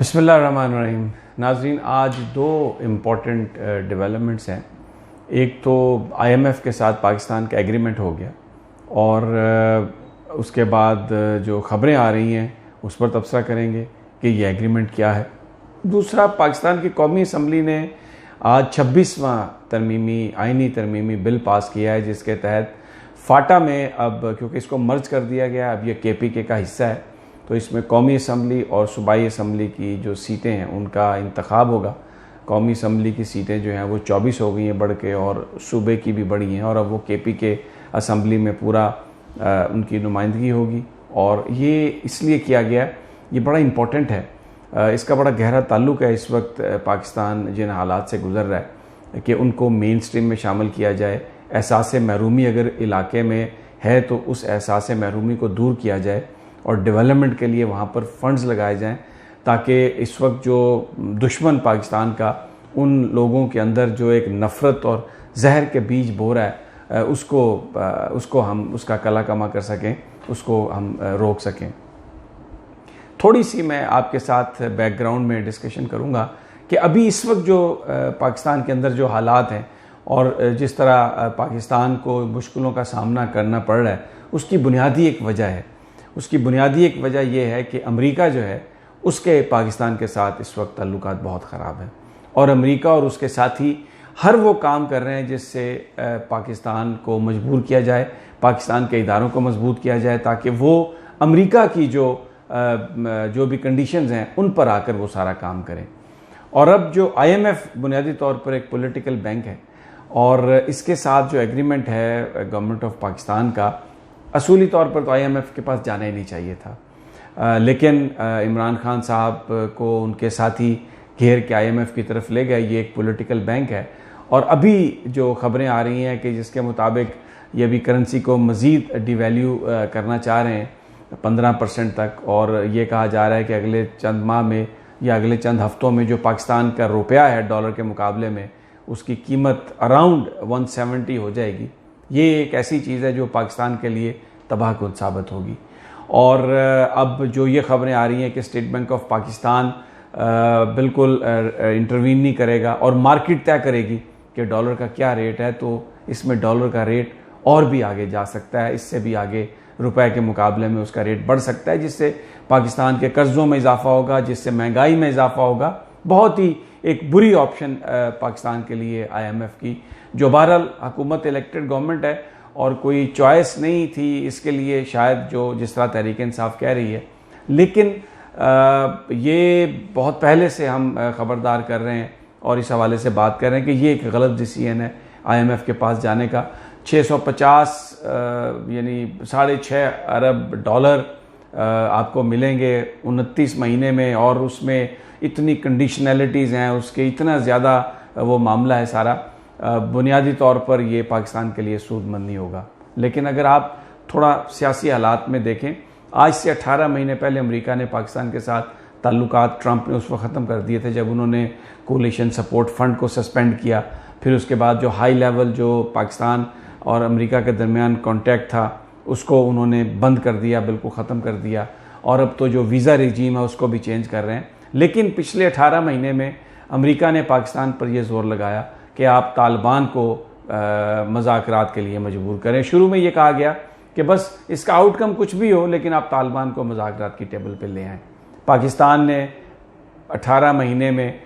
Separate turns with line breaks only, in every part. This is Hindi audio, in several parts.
बिस्मिल्लाहिर्रहमानिर्रहीम। नाज़रीन, आज दो इम्पॉर्टेंट डेवलपमेंट्स हैं। एक तो IMF के साथ पाकिस्तान का एग्रीमेंट हो गया और उसके बाद जो ख़बरें आ रही हैं उस पर तबसरा करेंगे कि ये एग्रीमेंट क्या है। दूसरा, पाकिस्तान की कौमी असम्बली ने आज 26वां आइनी तरमीमी बिल पास किया है, जिसके तहत फाटा में अब, क्योंकि इसको मर्ज कर दिया गया, अब ये KPK का हिस्सा है, तो इसमें कौमी असम्बली और सूबाई असम्बली की जो सीटें हैं उनका इंतखाब होगा। कौमी असम्बली की सीटें जो हैं वो 24 हो गई हैं बढ़ के, और सूबे की भी बढ़ी हैं, और अब वो KPK असम्बली में पूरा उनकी नुमाइंदगी होगी। और ये इसलिए किया गया, ये बड़ा इम्पोर्टेंट है, इसका बड़ा गहरा ताल्लुक़ है इस वक्त पाकिस्तान जिन हालात से गुज़र रहा है कि उनको मेन स्ट्रीम में शामिल किया जाए। एहसास महरूमी अगर इलाके में है तो उस एहसास महरूमी को दूर किया जाए और डेवलपमेंट के लिए वहाँ पर फंड्स लगाए जाएं, ताकि इस वक्त जो दुश्मन पाकिस्तान का उन लोगों के अंदर जो एक नफ़रत और जहर के बीज बो रहा है उसको हम उसका कला कमा कर सकें, उसको हम रोक सकें। थोड़ी सी मैं आपके साथ बैकग्राउंड में डिस्कशन करूँगा कि अभी इस वक्त जो पाकिस्तान के अंदर जो हालात हैं और जिस तरह पाकिस्तान को मुश्किलों का सामना करना पड़ रहा है, उसकी बुनियादी एक वजह है। उसकी बुनियादी एक वजह यह है कि अमेरिका जो है उसके पाकिस्तान के साथ इस वक्त ताल्लुकात बहुत ख़राब हैं, और अमेरिका और उसके साथी हर वो काम कर रहे हैं जिससे पाकिस्तान को मजबूर किया जाए, पाकिस्तान के इदारों को मजबूत किया जाए, ताकि वो अमेरिका की जो भी कंडीशंस हैं उन पर आकर वो सारा काम करें। और अब जो IMF बुनियादी तौर पर एक पॉलिटिकल बैंक है, और इसके साथ जो एग्रीमेंट है गवर्नमेंट ऑफ पाकिस्तान का, असूली तौर पर तो IMF के पास जाना ही नहीं चाहिए था, लेकिन इमरान खान साहब को उनके साथी घेर के IMF की तरफ ले गए। ये एक पॉलिटिकल बैंक है, और अभी जो खबरें आ रही हैं कि जिसके मुताबिक ये भी करेंसी को मज़ीद डिवैल्यू करना चाह रहे हैं 15% तक, और ये कहा जा रहा है कि अगले चंद माह में या अगले चंद हफ्तों में जो पाकिस्तान का रुपया है डॉलर के मुकाबले में, उसकी कीमत अराउंड 170 हो जाएगी। ये एक ऐसी चीज़ है जो पाकिस्तान के लिए तबाहकुन साबित होगी। और अब जो ये खबरें आ रही हैं कि स्टेट बैंक ऑफ पाकिस्तान बिल्कुल इंटरवीन नहीं करेगा और मार्केट तय करेगी कि डॉलर का क्या रेट है, तो इसमें डॉलर का रेट और भी आगे जा सकता है, इससे भी आगे रुपए के मुकाबले में उसका रेट बढ़ सकता है, जिससे पाकिस्तान के कर्ज़ों में इजाफा होगा, जिससे महंगाई में इजाफा होगा। बहुत ही एक बुरी ऑप्शन पाकिस्तान के लिए IMF की, जो बहरहाल हुकूमत इलेक्टेड गवर्नमेंट है और कोई चॉइस नहीं थी इसके लिए, शायद जो जिस तरह तहरीक इंसाफ कह रही है। लेकिन ये बहुत पहले से हम ख़बरदार कर रहे हैं और इस हवाले से बात कर रहे हैं कि ये एक गलत डिसीजन है IMF के पास जाने का। 650 यानी $6.5 अरब आपको मिलेंगे 29 महीने में, और उसमें इतनी कंडीशनैलिटीज़ हैं, उसके इतना ज़्यादा वो मामला है सारा। बुनियादी तौर पर ये पाकिस्तान के लिए सूदमंद नहीं होगा। लेकिन अगर आप थोड़ा सियासी हालात में देखें, आज से 18 महीने पहले अमेरिका ने पाकिस्तान के साथ ताल्लुकात ट्रंप ने उस वक्त ख़त्म कर दिए थे जब उन्होंने कोलिशन सपोर्ट फंड को सस्पेंड किया। फिर उसके बाद जो हाई लेवल जो पाकिस्तान और अमेरिका के दरमियान कॉन्टैक्ट था उसको उन्होंने बंद कर दिया, बिल्कुल ख़त्म कर दिया, और अब तो जो वीज़ा रिजीम है उसको भी चेंज कर रहे हैं। लेकिन पिछले 18 महीने में अमेरिका ने पाकिस्तान पर यह जोर लगाया कि आप तालिबान को मुज़ाकरात के लिए मजबूर करें। शुरू में ये कहा गया कि बस इसका आउटकम कुछ भी हो, लेकिन आप तालिबान को मुज़ाकरात की टेबल पर ले आएँ। पाकिस्तान ने 18 महीने में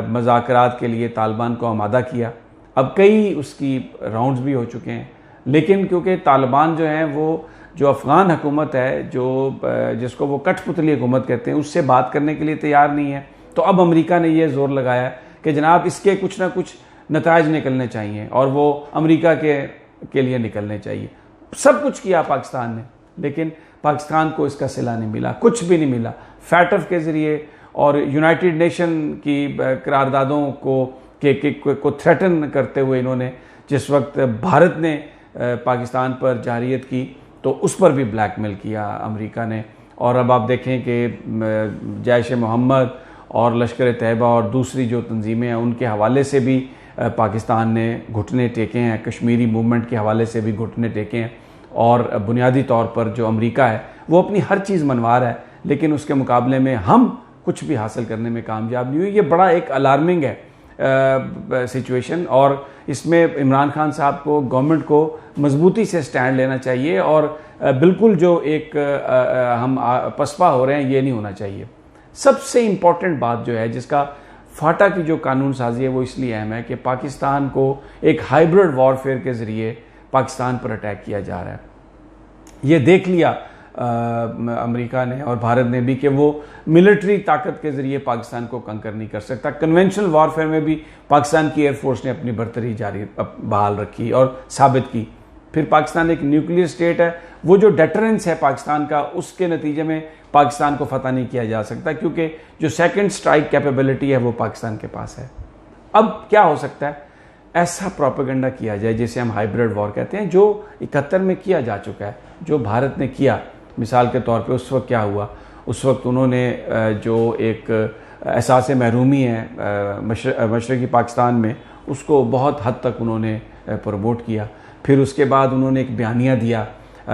मुज़ाकरात के लिए तालिबान को आमादा किया। अब कई उसकी राउंड्स भी हो चुके हैं, लेकिन क्योंकि तालिबान जो हैं वो जो अफ़गान हुकूमत है, जो जिसको वो कठपुतली हुकूमत कहते हैं, उससे बात करने के लिए तैयार नहीं है। तो अब अमेरिका ने ये ज़ोर लगाया कि जनाब इसके कुछ ना कुछ नताइज निकलने चाहिए और वो अमेरिका के लिए निकलने चाहिए। सब कुछ किया पाकिस्तान ने, लेकिन पाकिस्तान को इसका सिला नहीं मिला, कुछ भी नहीं मिला। फैटफ के ज़रिए और यूनाइटेड नेशन की करारदादों को थ्रेटन करते हुए इन्होंने, जिस वक्त भारत ने पाकिस्तान पर जारियत की तो उस पर भी ब्लैकमेल किया अमेरिका ने। और अब आप देखें कि जैश मोहम्मद और लश्कर तैयबा और दूसरी जो तंजीमें हैं उनके हवाले से भी पाकिस्तान ने घुटने टेके हैं, कश्मीरी मूवमेंट के हवाले से भी घुटने टेके हैं। और बुनियादी तौर पर जो अमेरिका है वो अपनी हर चीज़ मनवा रहा है, लेकिन उसके मुकाबले में हम कुछ भी हासिल करने में कामयाब नहीं हुई। ये बड़ा एक अलार्मिंग है सिचुएशन, और इसमें इमरान खान साहब को, गवर्नमेंट को मजबूती से स्टैंड लेना चाहिए, और बिल्कुल जो एक हम पसपा हो रहे हैं ये नहीं होना चाहिए। सबसे इम्पॉर्टेंट बात जो है, जिसका फाटा की जो कानून साजी है वो इसलिए अहम है कि पाकिस्तान को एक हाइब्रिड वॉरफेयर के ज़रिए पाकिस्तान पर अटैक किया जा रहा है। ये देख लिया अमेरिका ने और भारत ने भी कि वो मिलिट्री ताकत के ज़रिए पाकिस्तान को कंकर नहीं कर सकता। कन्वेंशनल वॉरफेयर में भी पाकिस्तान की एयरफोर्स ने अपनी बरतरी जारी बहाल रखी और साबित की। फिर पाकिस्तान एक न्यूक्लियर स्टेट है, वो जो डेटरेंस है पाकिस्तान का, उसके नतीजे में पाकिस्तान को फतह नहीं किया जा सकता, क्योंकि जो सेकंड स्ट्राइक कैपेबिलिटी है वो पाकिस्तान के पास है। अब क्या हो सकता है, ऐसा प्रोपेगेंडा किया जाए जिसे हम हाइब्रिड वॉर कहते हैं, जो 71 में किया जा चुका है, जो भारत ने किया। मिसाल के तौर पे उस वक्त क्या हुआ, उस वक्त उन्होंने जो एक एहसास महरूमी है मशरक़ी पाकिस्तान में, उसको बहुत हद तक उन्होंने प्रमोट किया। फिर उसके बाद उन्होंने एक बयानिया दिया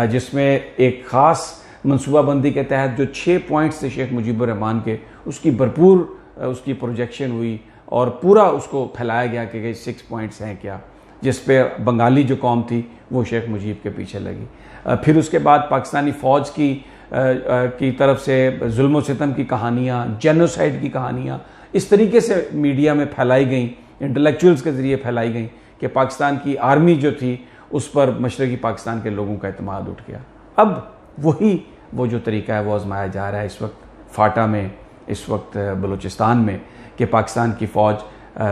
जिसमें एक ख़ास मनसूबाबंदी के तहत जो 6 पॉइंट्स थे शेख मुजीबुर रहमान के, उसकी भरपूर उसकी प्रोजेक्शन हुई और पूरा उसको फैलाया गया कि 6 पॉइंट्स हैं क्या, जिस पे बंगाली जो कौम थी वो शेख मुजीब के पीछे लगी। फिर उसके बाद पाकिस्तानी फ़ौज की तरफ से जुल्म सितम की कहानियाँ, जेनोसाइड की कहानियाँ इस तरीके से मीडिया में फैलाई गई, इंटेलेक्चुअल्स के ज़रिए फैलाई गई कि पाकिस्तान की आर्मी जो थी उस पर मशरक़ी पाकिस्तान के लोगों का एतमाद उठ गया। अब वो जो तरीका है वो आजमाया जा रहा है इस वक्त फाटा में, इस वक्त बलूचिस्तान में, कि पाकिस्तान की फ़ौज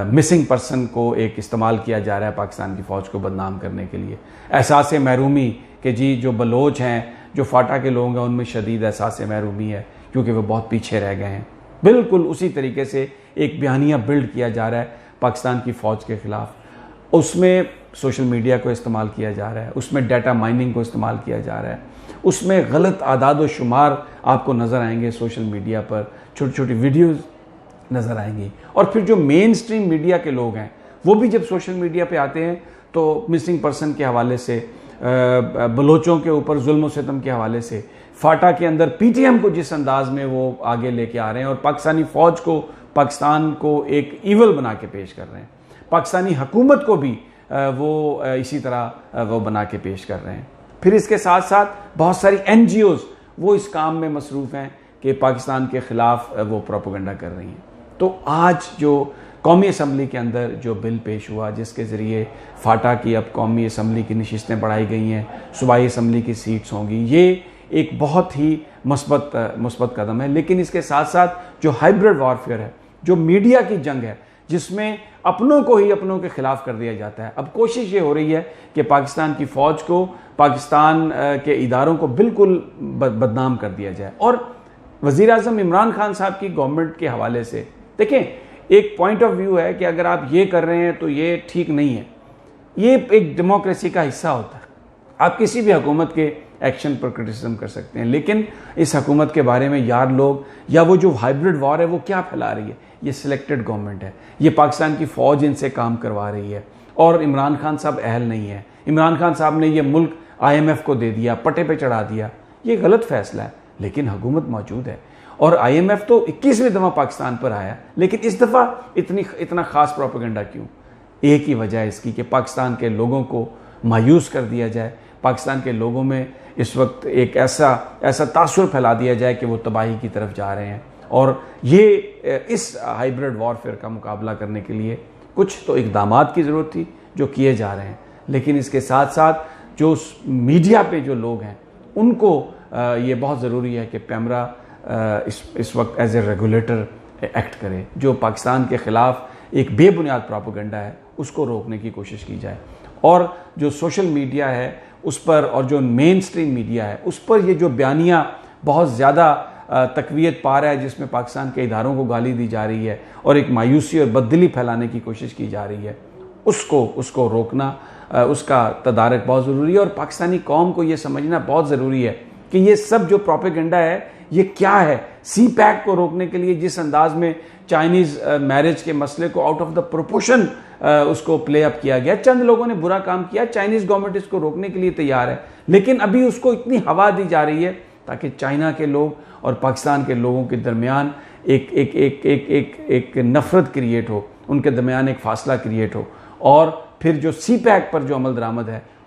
मिसिंग पर्सन को एक इस्तेमाल किया जा रहा है पाकिस्तान की फ़ौज को बदनाम करने के लिए। एहसास महरूमी कि जी जो बलोच हैं, जो फाटा के लोग हैं, उनमें शदीद एहसास महरूमी है क्योंकि वो बहुत पीछे रह गए हैं। बिल्कुल उसी तरीके से एक बयानिया बिल्ड किया जा रहा है पाकिस्तान की फ़ौज के ख़िलाफ़। उसमें सोशल मीडिया को इस्तेमाल किया जा रहा है, उसमें डाटा माइनिंग को इस्तेमाल किया जा रहा है, उसमें गलत आदाद व शुमार आपको नज़र आएंगे सोशल मीडिया पर, छोटी छोटी वीडियोज़ नज़र आएंगी। और फिर जो मेन स्ट्रीम मीडिया के लोग हैं वो भी जब सोशल मीडिया पे आते हैं तो मिसिंग पर्सन के हवाले से, बलोचों के ऊपर जुल्म सितम के हवाले से, फाटा के अंदर पीटीएम को जिस अंदाज में वो आगे लेके आ रहे हैं और पाकिस्तानी फ़ौज को, पाकिस्तान को एक ईवल बना के पेश कर रहे हैं, पाकिस्तानी हुकूमत को भी वो इसी तरह वो बना के पेश कर रहे हैं। फिर इसके साथ साथ बहुत सारी NGOs वो इस काम में मसरूफ़ हैं कि पाकिस्तान के ख़िलाफ़ वो प्रोपेगेंडा कर रही हैं। तो आज जो कौमी असम्बली के अंदर जो बिल पेश हुआ, जिसके ज़रिए फाटा की अब कौमी असम्बली की नशिस्तें बढ़ाई गई हैं, सूबाई असम्बली की सीट्स होंगी, ये एक बहुत ही मुस्बत कदम है। लेकिन इसके साथ साथ जो हाइब्रिड वॉरफेयर है, जो मीडिया की जंग है, जिसमें अपनों को ही अपनों के खिलाफ कर दिया जाता है, अब कोशिश ये हो रही है कि पाकिस्तान की फ़ौज को, पाकिस्तान के इदारों को बिल्कुल बदनाम कर दिया जाए। और वज़ीर आज़म इमरान खान साहब की गवर्नमेंट के हवाले से देखें, एक पॉइंट ऑफ व्यू है कि अगर आप ये कर रहे हैं तो ये ठीक नहीं है। ये एक डेमोक्रेसी का हिस्सा होता है, आप किसी भी हुकूमत के एक्शन पर क्रिटिसिज्म कर सकते हैं, लेकिन इस हुकूमत के बारे में यार लोग, या वो जो हाइब्रिड वॉर है वो क्या फैला रही है, ये सिलेक्टेड गवर्नमेंट है, ये पाकिस्तान की फ़ौज इनसे काम करवा रही है और इमरान खान साहब अहल नहीं है। इमरान खान साहब ने ये मुल्क IMF को दे दिया, पटे पे चढ़ा दिया, ये गलत फैसला है। लेकिन हुकूमत मौजूद है और IMF तो 21वीं दफ़ा पाकिस्तान पर आया, लेकिन इस दफ़ा इतना ख़ास प्रोपेगेंडा क्यों? एक ही वजह है इसकी कि पाकिस्तान के लोगों को मायूस कर दिया जाए, पाकिस्तान के लोगों में इस वक्त एक ऐसा तासुर फैला दिया जाए कि वो तबाही की तरफ जा रहे हैं। और ये इस हाइब्रिड वॉरफेयर का मुकाबला करने के लिए कुछ तो इक़दामात की ज़रूरत थी जो किए जा रहे हैं, लेकिन इसके साथ साथ जो मीडिया पे जो लोग हैं उनको ये बहुत ज़रूरी है कि पैमरा इस वक्त एज ए रेगुलेटर एक्ट करे। जो पाकिस्तान के ख़िलाफ़ एक बेबुनियाद प्रोपेगेंडा है उसको रोकने की कोशिश की जाए, और जो सोशल मीडिया है उस पर, और जो मेन स्ट्रीम मीडिया है उस पर ये जो बयानिया बहुत ज़्यादा तकवीयत पा रहा है, जिसमें पाकिस्तान के इदारों को गाली दी जा रही है और एक मायूसी और बददिली फैलाने की कोशिश की जा रही है, उसको रोकना, उसका तदारक बहुत ज़रूरी है। और पाकिस्तानी कौम को ये समझना बहुत ज़रूरी है कि ये सब जो प्रोपेगेंडा है ये क्या है। CPAC को रोकने के लिए जिस अंदाज में चाइनीज़ मैरिज के मसले को आउट ऑफ द प्रोपोर्शन उसको प्ले अप किया गया, चंद लोगों ने बुरा काम किया, चाइनीज़ गवर्नमेंट इसको रोकने के लिए तैयार है, लेकिन अभी उसको इतनी हवा दी जा रही है ताकि चाइना के लोग और पाकिस्तान के लोगों के दरमियान एक नफरत क्रिएट हो, उनके दरमियान एक फासला क्रिएट हो, और फिर जो सी पैक पर जो अमल दरामद है